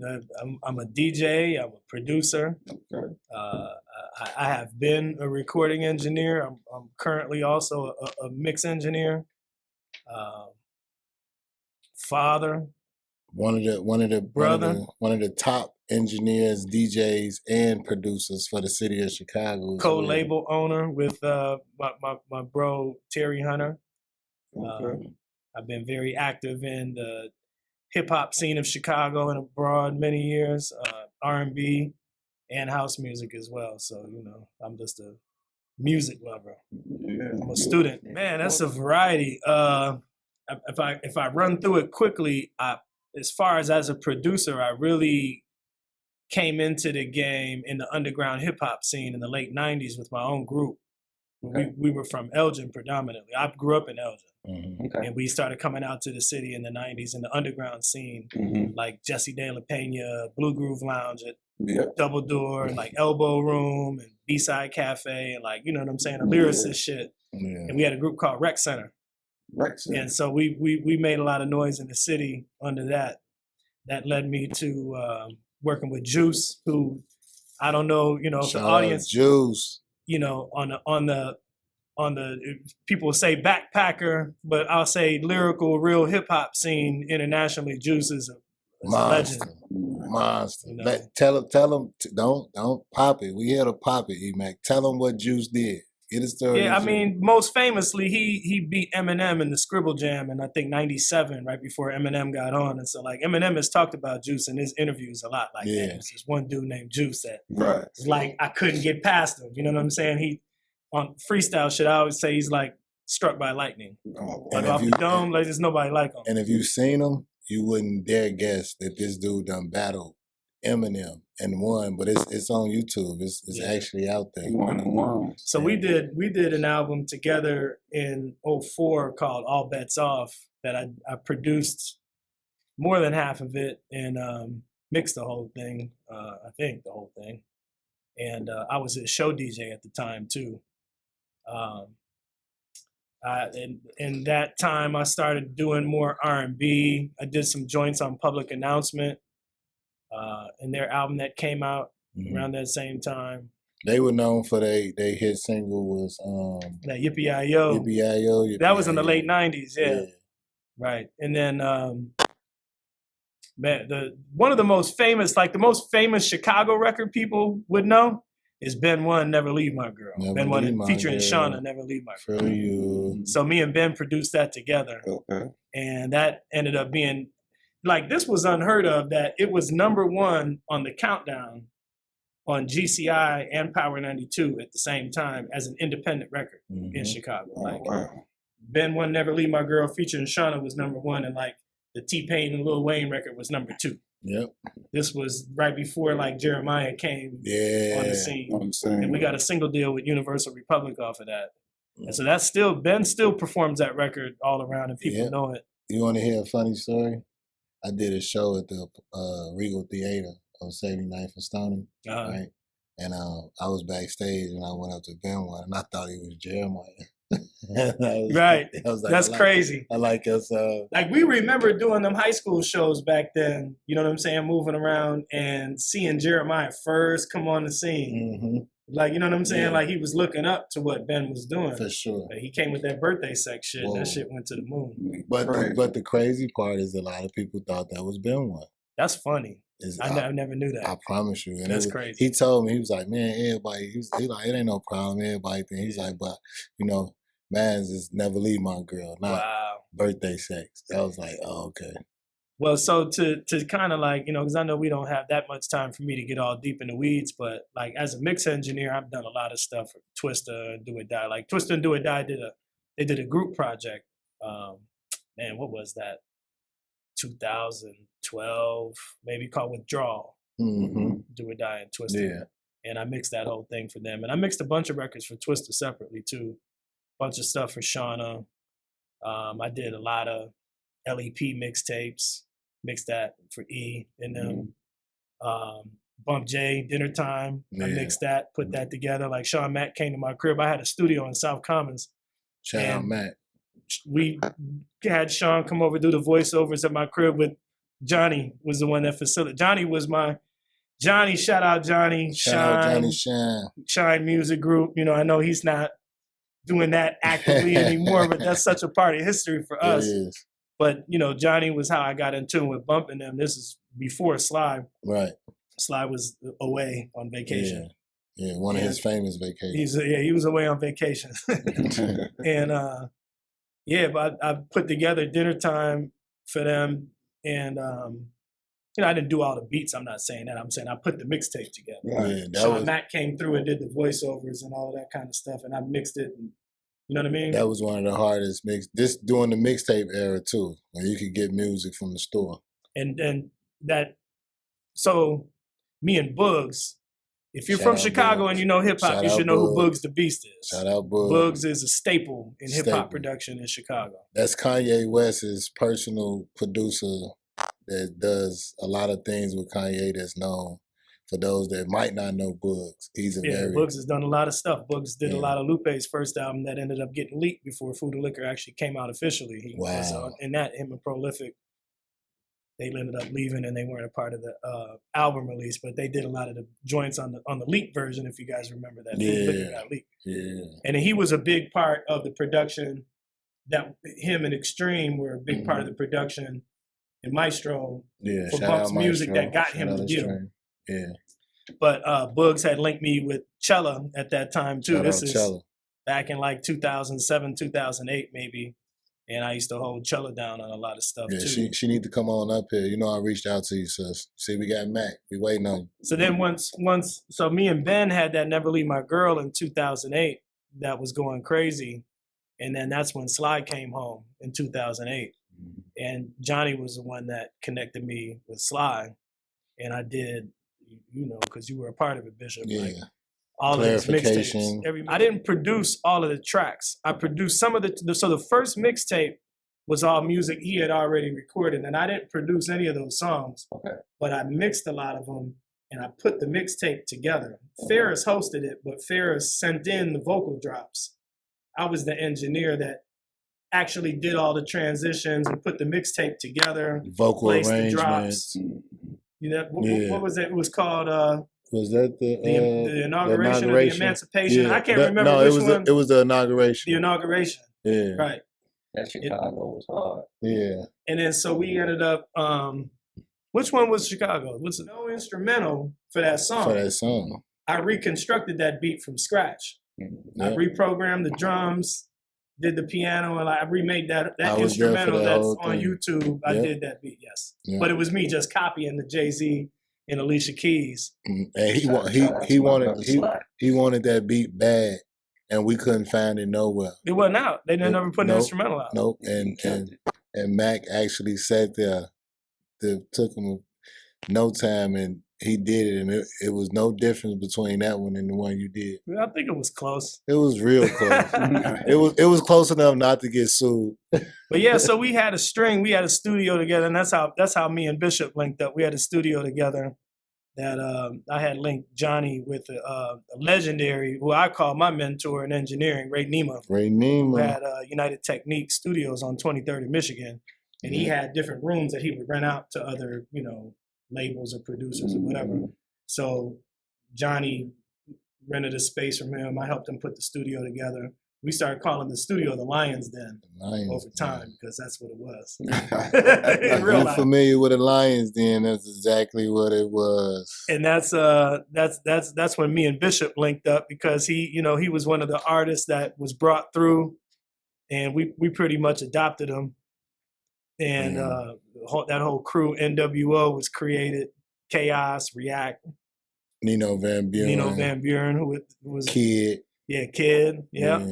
I'm a DJ. I'm a producer. Okay. I have been a recording engineer. I'm currently also a mix engineer. Father. One of the top engineers, DJs, and producers for the city of Chicago. Co-label owner with my bro Terry Hunter. Okay. I've been very active in the hip hop scene of Chicago and abroad many years, R&B and house music as well. So I'm just a music lover. Yeah. I'm a student. Man, that's a variety. If I run through it quickly, as far as a producer, I really came into the game in the underground hip hop scene in the late 90s with my own group. Okay. We were from Elgin predominantly. I grew up in Elgin. Mm-hmm. Okay. And we started coming out to the city in the 90s in the underground scene, like Jesse De La Pena, Blue Groove Lounge at Double Door, and like Elbow Room and B-Side Cafe, and like, you know what I'm saying, the lyricist shit. Yeah. And we had a group called Rec Center. And so we made a lot of noise in the city under that. That led me to working with Juice, who I don't know, if the audience Juice, on the people say backpacker, but I'll say lyrical, real hip hop scene internationally. Juice is a legend. Monster. Tell them, don't pop it. We here to pop it, Emac. Tell them what Juice did. Get a story. Yeah, I mean, most famously, he beat Eminem in the Scribble Jam in I think '97, right before Eminem got on. And so like Eminem has talked about Juice in his interviews a lot. Like there's this one dude named Juice that like I couldn't get past him. You know what I'm saying? He on freestyle shit, I always say he's like struck by lightning. Like off the dome, like there's nobody like him. And if you've seen him, you wouldn't dare guess that this dude done battled Eminem and won, but it's on YouTube. It's actually out there. So we did an album together in 2004 called All Bets Off that I produced more than half of it and mixed the whole thing. I think the whole thing, and I was a show DJ at the time too. In that time, I started doing more R&B. I did some joints on Public Announcement. And their album that came out around that same time. They were known for their hit single was that Yippee-I-Yo. Yippee-I-Yo. That was in the late 90s, yeah. Right. And then one of the most famous Chicago record people would know is Ben One, Never Leave My Girl. Ben One featuring Shauna, Never Leave My Girl. For you. So me and Ben produced that together. Okay. And that ended up being like, this was unheard of, that it was #1 on the countdown on GCI and Power 92 at the same time as an independent record in Chicago. Ben One, Never Leave My Girl featuring Shauna was #1, and like the T-Pain and Lil Wayne record was #2. Yep. This was right before like Jeremiah came on the scene. And we got a single deal with Universal Republic off of that. And so that's Ben still performs that record all around and people know it. You want to hear a funny story? I did a show at the Regal Theater on 79th and Stony, right? And I was backstage and I went up to Ben One and I thought he was Jeremiah. Right. I was like, that's crazy. I like us. Like we remember doing them high school shows back then, you know what I'm saying, moving around and seeing Jeremiah first come on the scene. Like, you know what I'm saying? Like he was looking up to what Ben was doing. For sure. Like, he came with that birthday sex shit. Whoa. That shit went to the moon. But the crazy part is a lot of people thought that was Ben One. That's funny. I never knew that. I promise you. And that's crazy. He told me, he was like, man, everybody, he's like, it ain't no problem. Everybody think. He's like, but, man's is Never Leave My Girl, not birthday sex. I was like, oh, okay. Well, so to kind of like, because I know we don't have that much time for me to get all deep in the weeds, but like as a mix engineer, I've done a lot of stuff for Twista and Do Or Die. Like Twista and Do Or Die did a group project. Man, what was that? 2012, maybe, called Withdrawal. Do Or Die and Twista. Yeah. And I mixed that whole thing for them. And I mixed a bunch of records for Twista separately too. Bunch of stuff for Shauna. I did a lot of LEP mixtapes. Mixed that for E and them. Bump J, Dinner Time. I mixed that, put that together. Like Sean Mack came to my crib. I had a studio in South Commons. Shout out Matt. We had Sean come over, do the voiceovers at my crib with Johnny was the one that facilitated. Johnny, shout out Johnny. Shine Music Group. You know, I know he's not doing that actively anymore, but that's such a part of history for us. It is. But, you know, Johnny was how I got in tune with bumping them. This is before Sly. Right. Sly was away on vacation. Yeah, one of his famous vacations. He was away on vacation. And, but I put together dinner time for them. And, you know, I didn't do all the beats. I'm not saying that. I'm saying I put the mixtape together. Yeah, Matt came through and did the voiceovers and all that kind of stuff. And I mixed it. And, you know what I mean? That was one of the hardest mix. This during the mixtape era too, when you could get music from the store. So me and Bugs, if you're from Chicago and you know hip hop, you should know who Bugs the Beast is. Shout out Bugs. Bugs is a staple in hip hop production in Chicago. That's Kanye West's personal producer that does a lot of things with Kanye that's known. For those that might not know Bugs, Bugs has done a lot of stuff. Bugs did a lot of Lupe's first album that ended up getting leaked before Food or Liquor actually came out officially. He was in that, him and Prolific, they ended up leaving and they weren't a part of the album release, but they did a lot of the joints on the leaked version, if you guys remember that. Food or Liquor got leaked. Yeah. And he was a big part of the production, that him and Extreme were a big part of the production, and Maestro for Bump's music that got him the deal. Yeah. But Bugs had linked me with Chella at that time too. This is Chella. Back in like 2007, 2008 maybe. And I used to hold Chella down on a lot of stuff too. She need to come on up here. You know I reached out to you, sis. See, we got Mac. We waiting on you. So then so me and Ben had that Never Leave My Girl in 2008 that was going crazy. And then that's when Sly came home in 2008. And Johnny was the one that connected me with Sly. And I did, you know, because you were a part of it, Bishop. Yeah. Like, all of his mixtapes. I didn't produce all of the tracks. I produced some of so the first mixtape was all music he had already recorded, and I didn't produce any of those songs. Okay. But I mixed a lot of them, and I put the mixtape together. Okay. Ferris hosted it, but Ferris sent in the vocal drops. I was the engineer that actually did all the transitions and put the mixtape together. Vocal arrangements. You know, what was it? It was called was that the inauguration or the emancipation? Yeah. I can't remember which one. It was the inauguration. The inauguration. Yeah. Right. That Chicago was hard. Yeah. And then so we ended up which one was Chicago? It was no instrumental for that song. I reconstructed that beat from scratch. Mm-hmm. I reprogrammed the drums, did the piano, and I remade that instrumental that's on YouTube. I did that beat, yes. Yep. But it was me just copying the Jay-Z and Alicia Keys. And he wanted that beat bad, and we couldn't find it nowhere. It wasn't out. They never put an instrumental out. Nope. And Mac actually sat there. It took him no time, and he did it, and it was no difference between that one and the one you did. I think it was close. It was real close. it was close enough not to get sued. But yeah, so we had a studio together, and that's how me and Bishop linked up. We had a studio together that I had linked Johnny with a legendary, who I call my mentor in engineering, Ray Nima. Who had United Technique Studios on 23rd in Michigan, and he had different rooms that he would rent out to other, you know, labels or producers or whatever. So Johnny rented a space from him. I helped him put the studio together. We started calling the studio the Lion's Den over time because that's what it was. If you're familiar with the Lion's Den, that's exactly what it was. And that's when me and Bishop linked up because he was one of the artists that was brought through, and we pretty much adopted him. And that whole crew, NWO, was created. Chaos, React. Nino Van Buren, who was Kid. Yeah, Kid. Yeah.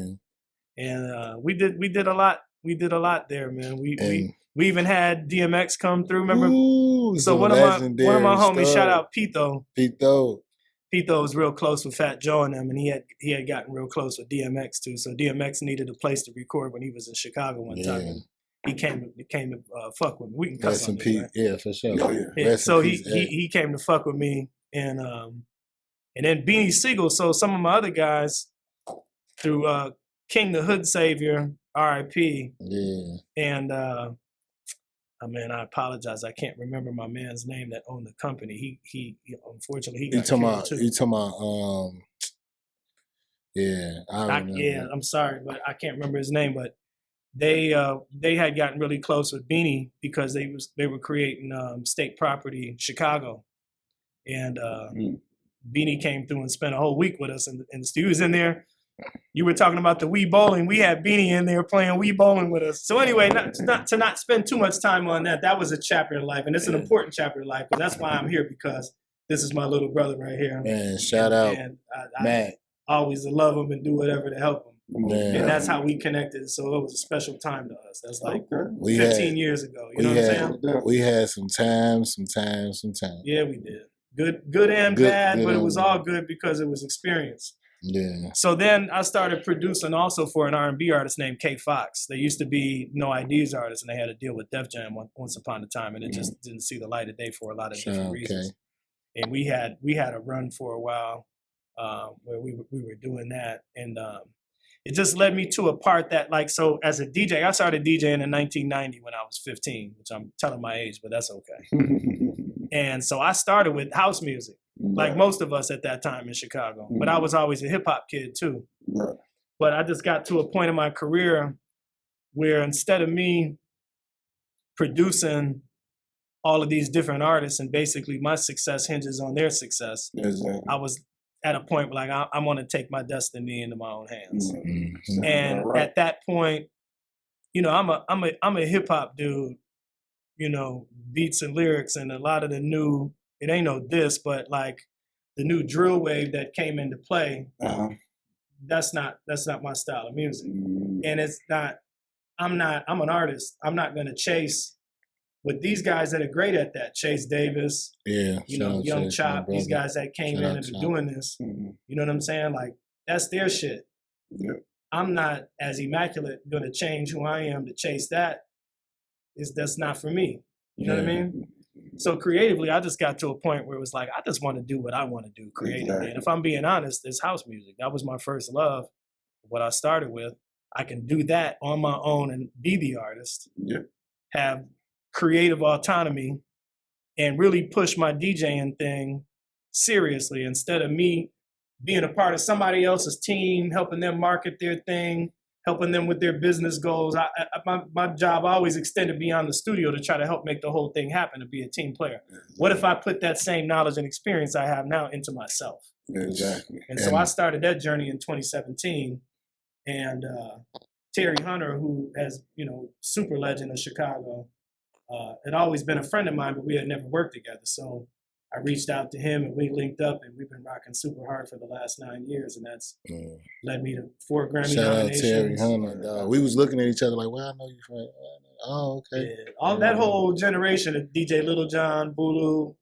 And we did a lot. We did a lot there, man. We even had DMX come through. Remember? So one of my homies, shout out Pito. Pito was real close with Fat Joe and them, and he had gotten real close with DMX too. So DMX needed a place to record when he was in Chicago one time. And he came to fuck with me. We can cuss on this, right? Yeah, for sure. So he came to fuck with me, and then Beanie Siegel. So some of my other guys through King the Hood Savior, R.I.P. Yeah. And man, I apologize. I can't remember my man's name that owned the company. He unfortunately he You got talking killed about? too. You talking about? Yeah, I remember. Yeah, I'm sorry, but I can't remember his name. But they had gotten really close with Beanie because they were creating state property in Chicago, and Beanie came through and spent a whole week with us, and he was in there. You were talking about the Wii bowling. We had Beanie in there playing Wii bowling with us. So anyway, not to spend too much time on that. That was a chapter in life, and it's an important chapter in life. But that's why I'm here, because this is my little brother right here. Man, shout out, and Matt. I always love him and do whatever to help him. Man. And that's how we connected. So it was a special time to us. That's like 15 years ago. You know what I'm saying? We had some time. Yeah, we did. Good and bad, but it was all good because it was experience. Yeah. So then I started producing also for an R&B artist named K Fox. They used to be No ID's artists, and they had a deal with Def Jam once upon a time, and it just didn't see the light of day for a lot of different reasons. And we had a run for a while where we were doing that, and it just led me to a part that, like, so as a DJ, I started DJing in 1990 when I was 15, which I'm telling my age, but that's okay. And so I started with house music, like most of us at that time in Chicago. But I was always a hip hop kid too. But I just got to a point in my career where instead of me producing all of these different artists and basically my success hinges on their success, I was at a point where, like, I want to take my destiny into my own hands. And at that point, you know, I'm a hip hop dude, you know, beats and lyrics, and a lot of the new, it ain't no diss, but like the new drill wave that came into play, that's not my style of music. And it's not, I'm an artist. I'm not gonna chase with these guys that are great at that. Chase Davis, you know, Young Chase, Chop, these guys that came in and are doing this. You know what I'm saying? Like, that's their shit. I'm not, as Immaculate, gonna change who I am to chase that. That's not for me. You know what I mean? So creatively, I just got to a point where it was like, I just want to do what I want to do creatively. And if I'm being honest, it's house music. That was my first love, what I started with. I can do that on my own and be the artist, have creative autonomy, and really push my DJing thing seriously instead of me being a part of somebody else's team, helping them market their thing, helping them with their business goals. My job always extended beyond the studio to try to help make the whole thing happen, to be a team player. What if I put that same knowledge and experience I have now into myself? Exactly. And so I started that journey in 2017. And Terry Hunter, who has, you know, super legend of Chicago, had always been a friend of mine, but we had never worked together. So I reached out to him and we linked up, and we've been rocking super hard for the last 9 years, and that's led me to 4 Grammy nominations. Shout out Terry Hunter. We was looking at each other like, well, I know you from. Oh, okay. Yeah. All that whole generation of DJ Little John, Bulu,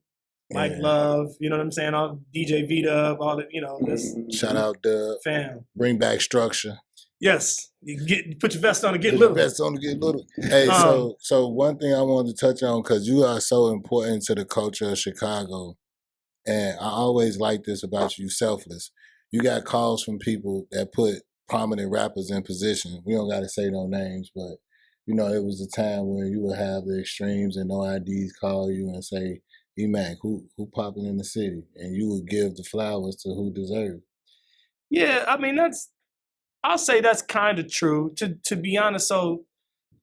Mike Love, you know what I'm saying? All DJ V-Dub, all that, you know. This Shout out Dub. Fam. Bring back structure. Yes. You put your vest on and get little. Put your vest on and get little. Hey, so one thing I wanted to touch on, because you are so important to the culture of Chicago, and I always like this about you, selfless. You got calls from people that put prominent rappers in position. We don't got to say no names, but, you know, it was a time where you would have the extremes and No IDs call you and say, E-Mac, who popping in the city? And you would give the flowers to who deserved. Yeah, I mean, I'll say that's kind of true. To be honest, so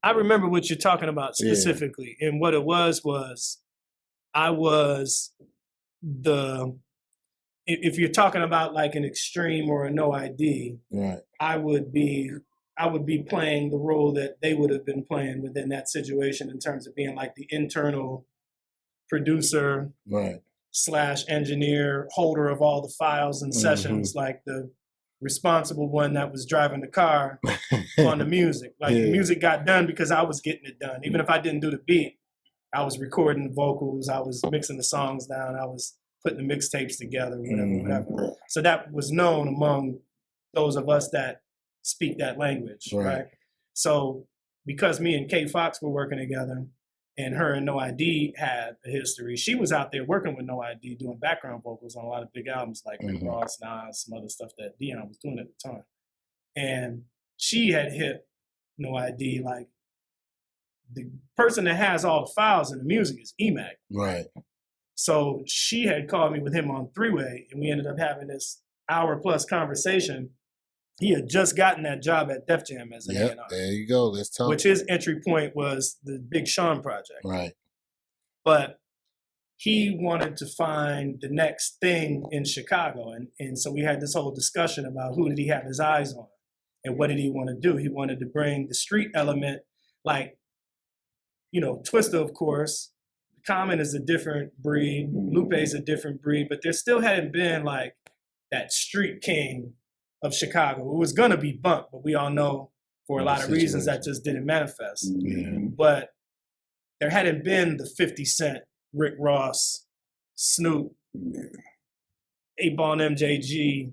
I remember what you're talking about specifically. And what it was I was if you're talking about like an extreme or a No ID, I would be playing the role that they would have been playing within that situation in terms of being like the internal producer / engineer, holder of all the files and sessions, like the responsible one that was driving the car on the music. Like the music got done because I was getting it done. Even if I didn't do the beat, I was recording the vocals, I was mixing the songs down, I was putting the mixtapes together, whatever. So that was known among those of us that speak that language, right? So because me and K Fox were working together, and her and No ID had a history, she was out there working with No ID, doing background vocals on a lot of big albums like Rick Ross, Nas, some other stuff that Dion was doing at the time. And she had hit No ID like, the person that has all the files in the music is Emac. Right. So she had called me with him on three-way, and we ended up having this hour-plus conversation. He had just gotten that job at Def Jam as an A&R. There you go. Let's talk. Which his entry point was the Big Sean project. Right. But he wanted to find the next thing in Chicago. And so we had this whole discussion about who did he have his eyes on and what did he want to do. He wanted to bring the street element, like, you know, Twista, of course. Common is a different breed. Lupe is a different breed. But there still hadn't been, like, that street king of Chicago. It was going to be Bunk, but we all know for a lot of reasons that just didn't manifest. Yeah. But there hadn't been the 50 Cent, Rick Ross, Snoop, 8-Ball MJG,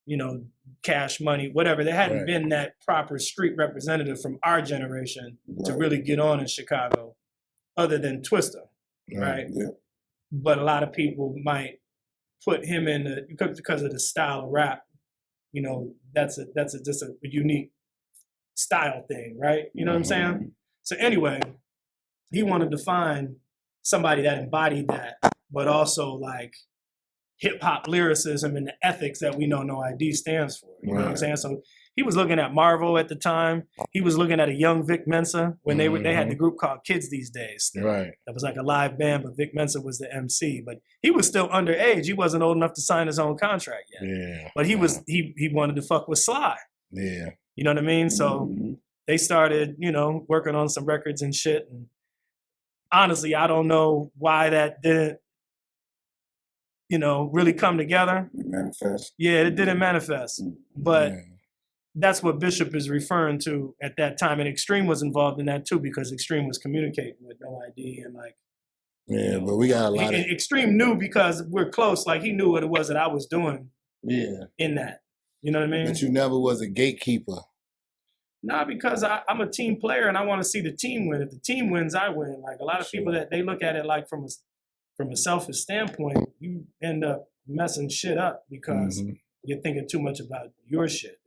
you know, Cash Money, whatever. There hadn't been that proper street representative from our generation to really get on in Chicago other than Twista, right? Yeah. But a lot of people might put him in because of the style of rap. You know, that's just a unique style thing, right? You know what I'm saying? So anyway, he wanted to find somebody that embodied that, but also like hip hop lyricism and the ethics that we know No ID stands for. You know what I'm saying? So he was looking at Marvel at the time. He was looking at a young Vic Mensa when they had the group called Kids These Days. Right. That was like a live band, but Vic Mensa was the MC. But he was still underage. He wasn't old enough to sign his own contract yet. Yeah. But he wanted to fuck with Sly. Yeah. You know what I mean? So they started, you know, working on some records and shit. And honestly, I don't know why that didn't, you know, really come together. Manifest. Yeah, it didn't manifest. But that's what Bishop is referring to at that time. And Extreme was involved in that too, because Extreme was communicating with No ID and like. Yeah, you know, but we got a lot of. Extreme knew because we're close. Like he knew what it was that I was doing. Yeah. In that. You know what I mean? But you never was a gatekeeper. Nah, because I'm a team player and I want to see the team win. If the team wins, I win. Like a lot of people that they look at it like from a selfish standpoint, you end up messing shit up because you're thinking too much about your shit.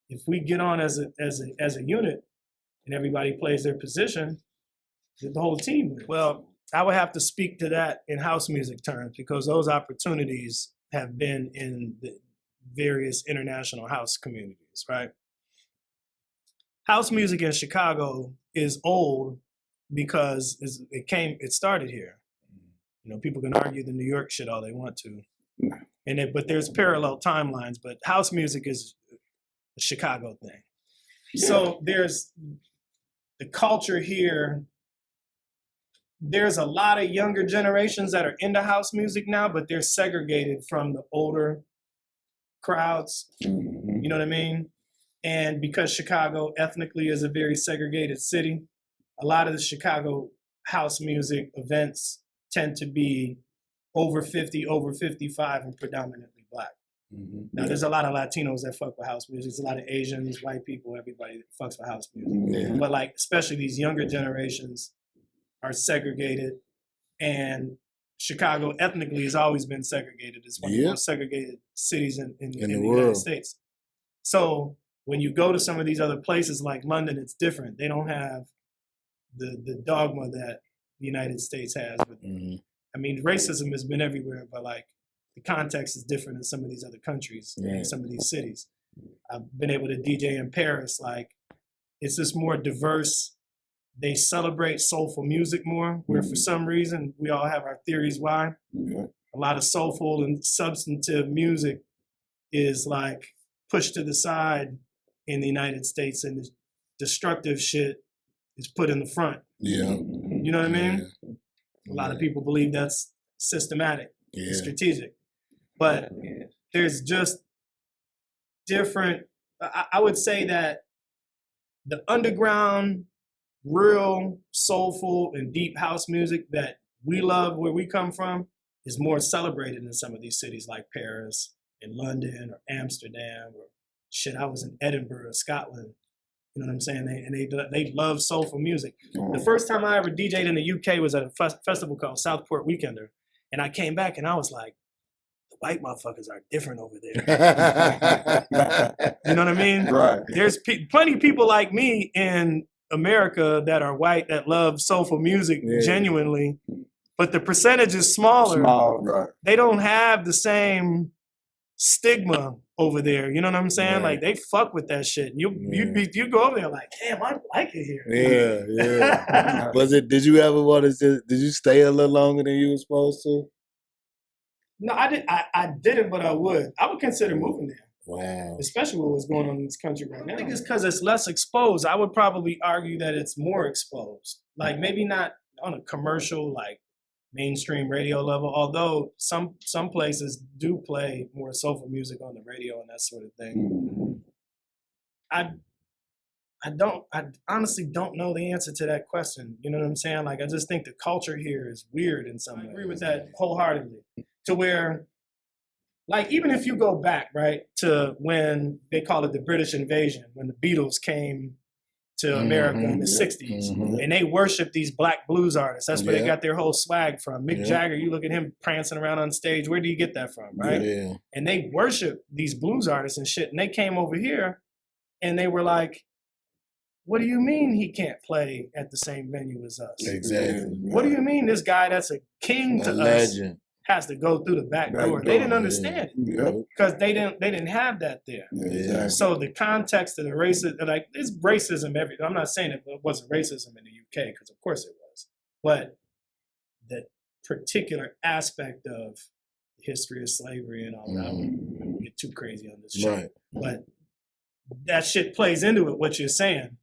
If we get on as a unit and everybody plays their position, the whole team wins. Well, I would have to speak to that in house music terms because those opportunities have been in the various international house communities, right? House music in Chicago is old because it started here. You know, people can argue the New York shit all they want to, but there's parallel timelines. But house music is a Chicago thing. Yeah. So there's the culture here. There's a lot of younger generations that are into house music now, but they're segregated from the older crowds. You know what I mean? And because Chicago ethnically is a very segregated city, a lot of the Chicago house music events tend to be over 50, over 55, and predominantly Black. Now, there's a lot of Latinos that fuck with house music. There's a lot of Asians, white people, everybody that fucks with house music. But like, especially these younger generations are segregated, and Chicago ethnically has always been segregated. It's one of the most segregated cities in the United States. So when you go to some of these other places like London, it's different. They don't have the dogma that the United States has. But, I mean, racism has been everywhere, but like the context is different in some of these other countries, in some of these cities. I've been able to DJ in Paris. Like, it's just more diverse. They celebrate soulful music more, where for some reason, we all have our theories why. A lot of soulful and substantive music is like pushed to the side in the United States, and the destructive shit is put in the front. Yeah. You know what I mean? A lot of people believe that's systematic, strategic. But there's just different, I would say that the underground, real, soulful, and deep house music that we love where we come from is more celebrated in some of these cities like Paris and London or Amsterdam or shit. I was in Edinburgh, Scotland. You know what I'm saying? They love soulful music. The first time I ever DJ'd in the UK was at a festival called Southport Weekender. And I came back and I was like, the white motherfuckers are different over there. You know what I mean? Right. There's plenty of people like me in America that are white that love soulful music genuinely, but the percentage is smaller. Small, right. They don't have the same stigma over there. You know what I'm saying? Like they fuck with that shit. You go over there like, damn, I like it here. Yeah. Did you ever want to? Did you stay a little longer than you were supposed to? No, I didn't. I didn't, but I would. I would consider moving there. Wow. Especially with what's going on in this country right now. I think it's because it's less exposed. I would probably argue that it's more exposed. Like maybe not on a commercial, like mainstream radio level, although some places do play more soulful music on the radio and that sort of thing. I honestly don't know the answer to that question. You know what I'm saying? Like, I just think the culture here is weird in some way. I agree with that wholeheartedly. To where, like, even if you go back, right, to when they call it the British invasion, when the Beatles came to America in the 60s, and they worship these black blues artists. That's where they got their whole swag from. Mick Jagger, you look at him prancing around on stage, where do you get that from, right? Yeah. And they worship these blues artists and shit, and they came over here, and they were like, what do you mean he can't play at the same venue as us? Exactly. What do you mean this guy that's a king to us has to go through the back door? They didn't understand it because they didn't have that there. Yeah. So the context of the racism, like, it's racism everywhere. I'm not saying it wasn't racism in the UK, because of course it was, but the particular aspect of history of slavery and all that, I wouldn't get too crazy on this shit. Right. But that shit plays into it, what you're saying.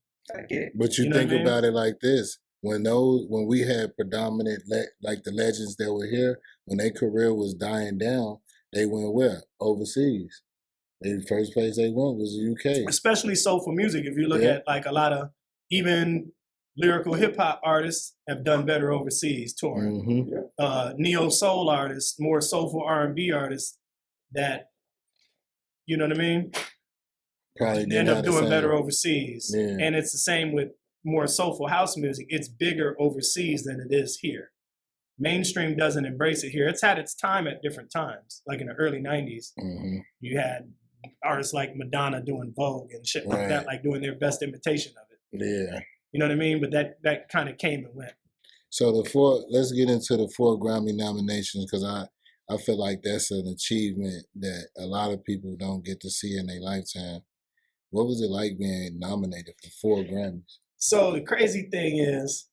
But you think about it like this: when we had predominant, like the legends that were here, when their career was dying down, they went where? Overseas. The first place they went was the UK. Especially soulful music. If you look at like a lot of even lyrical hip hop artists have done better overseas touring. Neo soul artists, more soulful R&B artists that, you know what I mean? Probably end up doing better overseas. Yeah. And it's the same with more soulful house music. It's bigger overseas than it is here. Mainstream doesn't embrace it here. It's had its time at different times. Like in the early 90s, you had artists like Madonna doing Vogue and shit like that, like doing their best imitation of it. Yeah. You know what I mean? But that kind of came and went. So let's get into the 4 Grammy nominations, because I feel like that's an achievement that a lot of people don't get to see in their lifetime. What was it like being nominated for 4 Grammys? So the crazy thing is,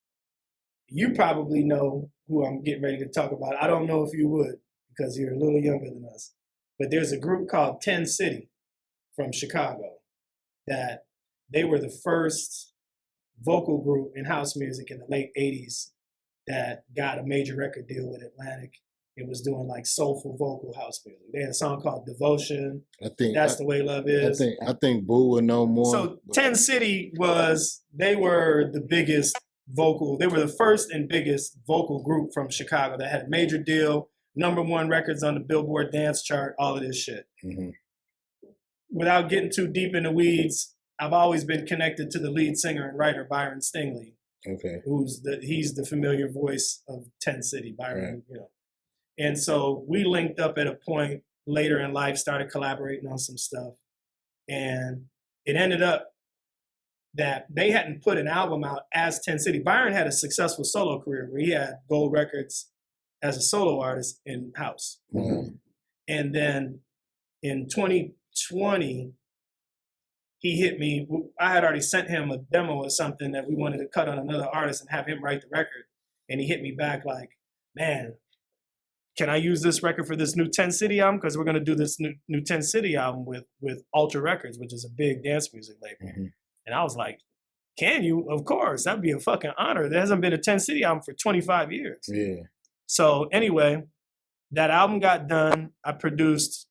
you probably know who I'm getting ready to talk about. I don't know if you would, because you're a little younger than us. But there's a group called 10 City from Chicago that they were the first vocal group in house music in the late 80s that got a major record deal with Atlantic. It was doing like soulful vocal house music. They had a song called Devotion. That's the way love is. I think Boo would know more. So 10 City they were the biggest they were the first and biggest vocal group from Chicago that had a major deal, #1 records on the Billboard dance chart, all of this shit. Without getting too deep in the weeds, I've always been connected to the lead singer and writer, Byron Stingley. Okay. He's the familiar voice of 10 City, Byron, you know. And so we linked up at a point later in life, started collaborating on some stuff. And it ended up that they hadn't put an album out as 10 City. Byron had a successful solo career where he had gold records as a solo artist in house. And then in 2020, he hit me. I had already sent him a demo or something that we wanted to cut on another artist and have him write the record. And he hit me back like, man, can I use this record for this new 10 City album? Because we're going to do this new 10 City album with Ultra Records, which is a big dance music label. And I was like, can you? Of course. That'd be a fucking honor. There hasn't been a 10 City album for 25 years. Yeah. So anyway, that album got done. I produced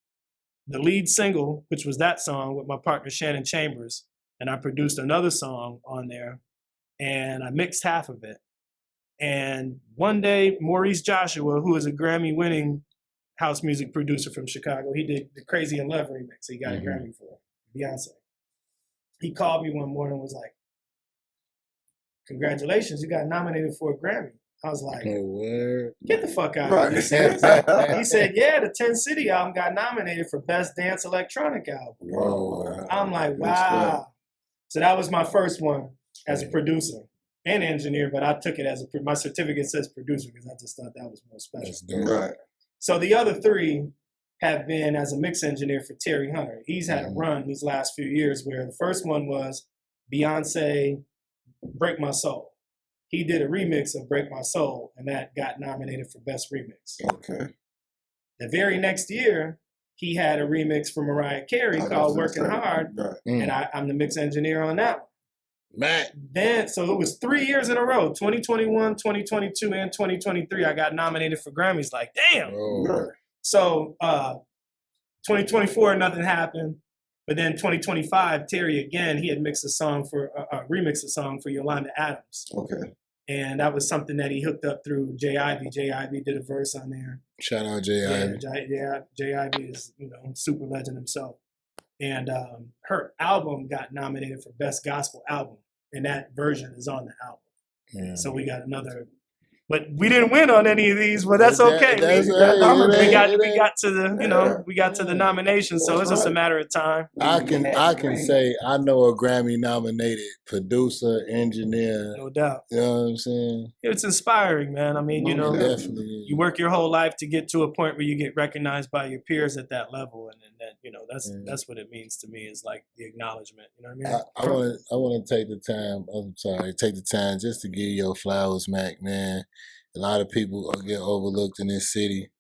the lead single, which was that song with my partner Shannon Chambers. And I produced another song on there. And I mixed half of it. And one day, Maurice Joshua, who is a Grammy-winning house music producer from Chicago, he did the Crazy in Love remix. He got a Grammy for Beyonce. He called me one morning and was like, congratulations, you got nominated for a Grammy. I was like, get the fuck out of here. He said, yeah, the 10 City album got nominated for Best Dance Electronic Album. I'm like, wow. So that was my first one. as a producer and engineer, but I took it as my certificate says producer because I just thought that was more special. Right. So the other 3 have been as a mix engineer for Terry Hunter. He's had a run these last few years where the first one was Beyonce, Break My Soul. He did a remix of Break My Soul, and that got nominated for Best Remix. Okay. The very next year, he had a remix for Mariah Carey called Working Hard, and I'm the mix engineer on that one. Man. So it was 3 years in a row, 2021, 2022, and 2023. I got nominated for Grammys. Like, damn. So 2024, nothing happened. But then 2025, Terry again, he had mixed a song for remixed a song for Yolanda Adams. Okay. And that was something that he hooked up through J. Ivy. J. Ivy did a verse on there. Shout out J. Ivy. J. Ivy is, super legend himself. And her album got nominated for Best Gospel Album. And that version is on the album. Yeah. So we got another. But we didn't win on any of these, but that's okay. We got to the nomination, so it's just a matter of time. I can say I know a Grammy-nominated producer, engineer. No doubt. You know what I'm saying? It's inspiring, man. I mean, definitely. You work your whole life to get to a point where you get recognized by your peers at that level, and that that's what it means to me is like the acknowledgement. You know what I mean? I want to take the time just to give your flowers, Mac, man. A lot of people get overlooked in this city.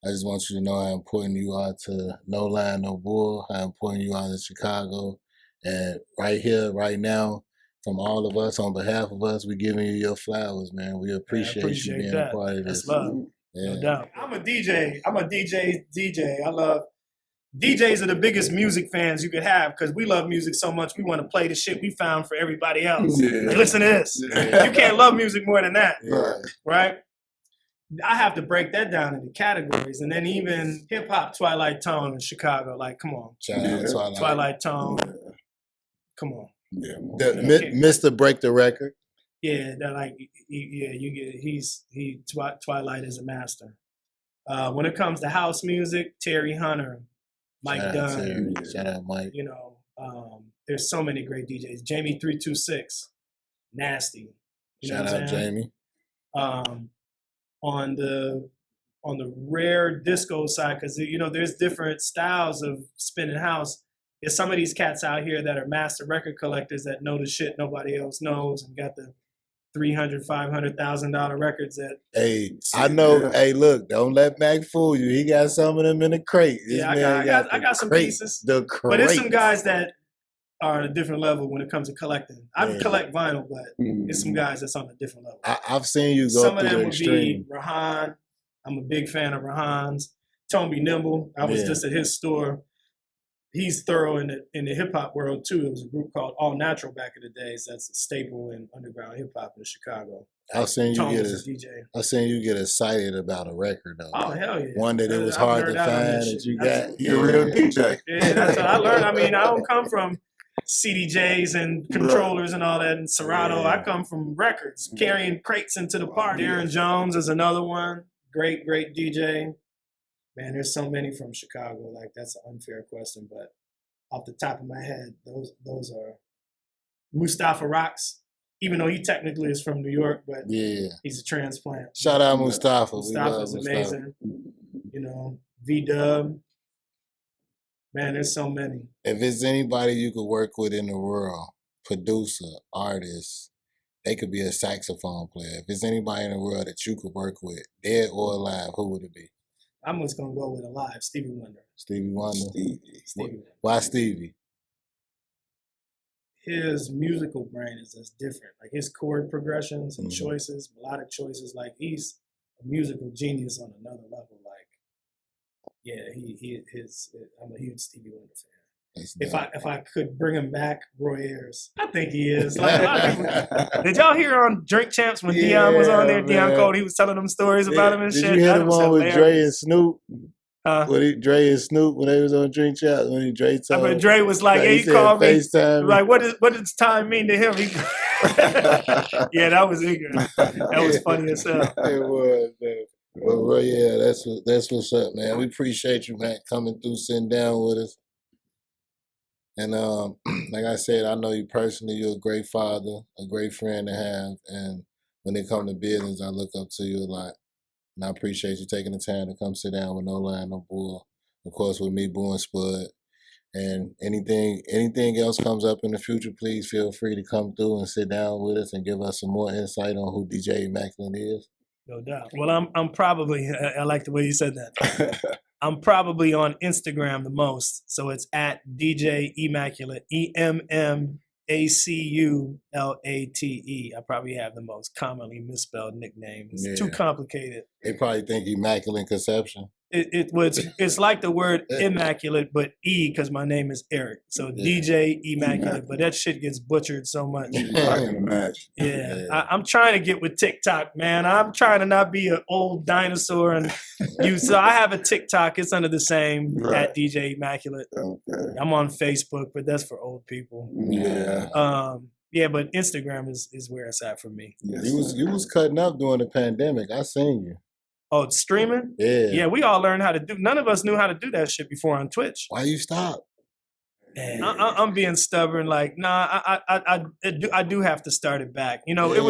I just want you to know how important you are to No Line, No Bull, how important you are to Chicago. And right here, right now, from all of us, on behalf of us, we're giving you your flowers, man. We appreciate you being a part of this. That's love. No doubt. I'm a DJ. I love DJs are the biggest music fans you could have because we love music so much. We want to play the shit we found for everybody else. Like, listen to this. You can't love music more than that. Right? I have to break that down into categories. And then even hip-hop Twilight Tone in Chicago. Like, come on. Twilight Tone. Come on. Yeah. Mr. Break the Record. Yeah, Twilight is a master. When it comes to house music, Terry Hunter, Mike Dunn. Shout out Mike. There's so many great DJs. Jamie 326, Nasty. Shout out Jamie. On the rare disco side, because there's different styles of spinning house. There's some of these cats out here that are master record collectors that know the shit nobody else knows and got the $300,000, $500,000 records that. Hey, I know. Hey, look, don't let Mac fool you. He got some of them in the crate. I got some pieces. The crate. But there's some guys that are at a different level when it comes to collecting. I collect vinyl, but there's some guys that's on a different level. I've seen you go some through of them the would extreme. be Rahan. I'm a big fan of Rahan's. Tomby Nimble. I was just at his store. He's thorough in the hip hop world too. There was a group called All Natural back in the days. That's a staple in underground hip hop in Chicago. I've seen you get excited about a record though. Oh hell yeah! One that it was hard to find that you got. You're a real DJ. Yeah, that's what I learned. I mean, I don't come from CDJs and controllers and all that in Serato. I come from records, carrying crates into the party. Aaron Jones is another one. Great DJ. Man, there's so many from Chicago. Like, that's an unfair question, but off the top of my head, those are Mustafa Rocks. Even though he technically is from New York, but he's a transplant. Shout out Mustafa. Mustafa's amazing. V-Dub. Man, there's so many. If it's anybody you could work with in the world, producer, artist, they could be a saxophone player. If it's anybody in the world that you could work with, dead or alive, who would it be? I'm just going to go with alive, Stevie Wonder. Stevie Wonder? Stevie Wonder. Why Stevie? His musical brain is just different. Like his chord progressions and choices, melodic choices, like he's a musical genius on another level. Like, I'm a huge Stevie Wonder fan. If I could bring him back, Roy Ayers. I think he is. Like, a lot of people, did y'all hear on Drink Champs when Dion was on there? Dion Cole, he was telling them stories about him and shit. Did you hear the one with Dre and Snoop? Dre and Snoop when they was on Drink Champs when Dre told. But Dre was like, "Hey, he called me. Like, what does time mean to him?" Yeah, that was ignorant. That was funny as hell. It was, man. Well, that's what's up, man. We appreciate you, man, coming through, sitting down with us. And like I said, I know you personally. You're a great father, a great friend to have. And when it comes to business, I look up to you a lot. And I appreciate you taking the time to come sit down with No Line, No Bull. Of course, with me, Boo and Spud. And anything else comes up in the future, please feel free to come through and sit down with us and give us some more insight on who DJ Emmaculate is. No doubt. Well, I'm probably, I like the way you said that. I'm probably on Instagram the most. So it's at DJ Emmaculate, EMMACULATE. I probably have the most commonly misspelled nickname. It's too complicated. They probably think Immaculate Conception. It's like the word immaculate, but E, because my name is Eric. So DJ Emmaculate, but that shit gets butchered so much. I can imagine. Yeah. I'm trying to get with TikTok, man. I'm trying to not be an old dinosaur and so I have a TikTok. It's under the same at DJ Emmaculate. Okay. I'm on Facebook, but that's for old people. Yeah. Yeah, but Instagram is where it's at for me. Yes. You was cutting up during the pandemic. I seen you. Oh, streaming? Yeah. Yeah, we all learned how to do. None of us knew how to do that shit before on Twitch. Why you stop? I'm being stubborn. Like, nah, I do have to start it back. You know, it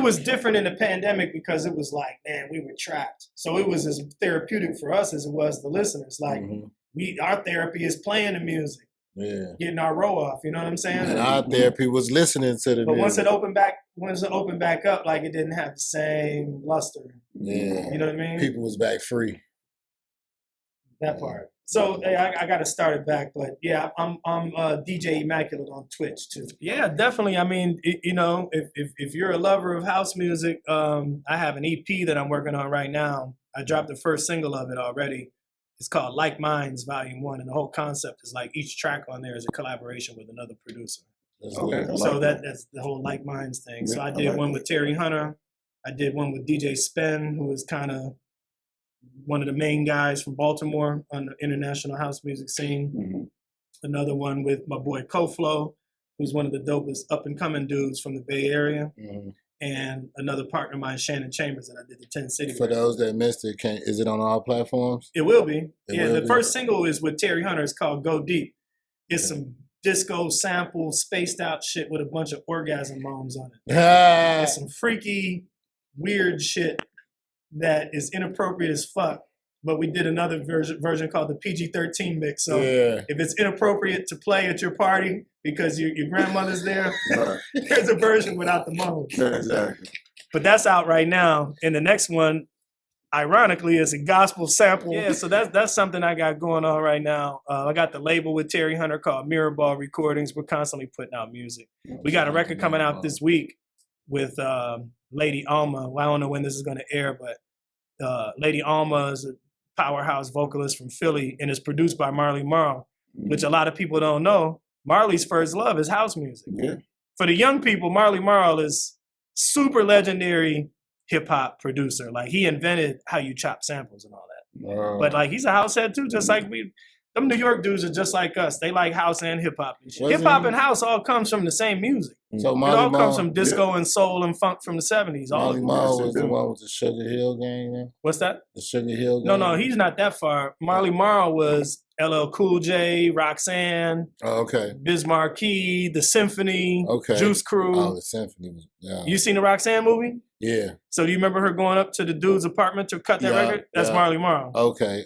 was different in the pandemic because it was like, man, we were trapped. So it was as therapeutic for us as it was the listeners. Like, our therapy is playing the music, getting our row off. You know what I'm saying? And our therapy was listening to the. But once it opened back up, like it didn't have the same luster. Yeah. You know what I mean? People was back free. That part. So hey, I got to start it back, but yeah, I'm DJ Emmaculate on Twitch too. Yeah, definitely. I mean, you know, if you're a lover of house music, I have an EP that I'm working on right now. I dropped the first single of it already. It's called Like Minds Volume 1, and the whole concept is like each track on there is a collaboration with another producer. Okay. So that's the whole Like Minds thing. So I did one with Terry Hunter. I did one with DJ Spen, who is kind of one of the main guys from Baltimore on the international house music scene. Another one with my boy Koflo, who's one of the dopest up-and-coming dudes from the Bay Area. And another partner of mine, Shannon Chambers, that I did the 10 City. For those that missed it, is it on all platforms? It will be. The first single is with Terry Hunter. It's called Go Deep. It's some disco sample, spaced out shit with a bunch of orgasm moans on it. It's some freaky, weird shit that is inappropriate as fuck. But we did another version called the PG-13 mix. So if it's inappropriate to play at your party because your grandmother's there, there's a version without the moans. Exactly. But that's out right now. And the next one, ironically, is a gospel sample. Yeah, so that's something I got going on right now. I got the label with Terry Hunter called Mirrorball Recordings. We're constantly putting out music. We got a record coming out this week with Lady Alma. Well, I don't know when this is going to air, but Lady Alma is a powerhouse vocalist from Philly and is produced by Marley Marl, which a lot of people don't know. Marley's first love is house music. For the young people, Marley Marl is super legendary hip-hop producer. Like, he invented how you chop samples and all that. But like, he's a house head too, just like them New York dudes are just like us. They like house and hip-hop and shit. Hip-hop and house all comes from the same music. So it all comes from disco and soul and funk from the 70s. Marley Marl was the one with the Sugar Hill Gang, man? What's that? The Sugar Hill Gang? No, he's not that far. Marley Marl was LL Cool J, Roxanne, Biz Markie, The Symphony, Juice Crew. Oh, The Symphony was, You seen the Roxanne movie? Yeah. So do you remember her going up to the dude's apartment to cut that record? That's Marley Marl. Okay.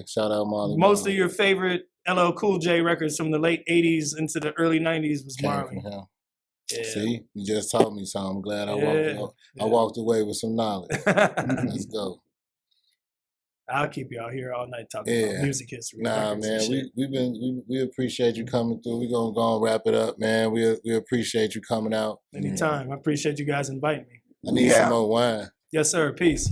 Shout out Marley Marl. Most of your favorite LL Cool J records from the late 80s into the early 90s was Marley. See, you just taught me something. I'm glad I walked away with some knowledge. Let's go. I'll keep y'all here all night talking about music history. Nah, man, we appreciate you coming through. We're gonna go and wrap it up, man. We appreciate you coming out. Anytime. I appreciate you guys inviting me. I need some more wine. Yes, sir. Peace.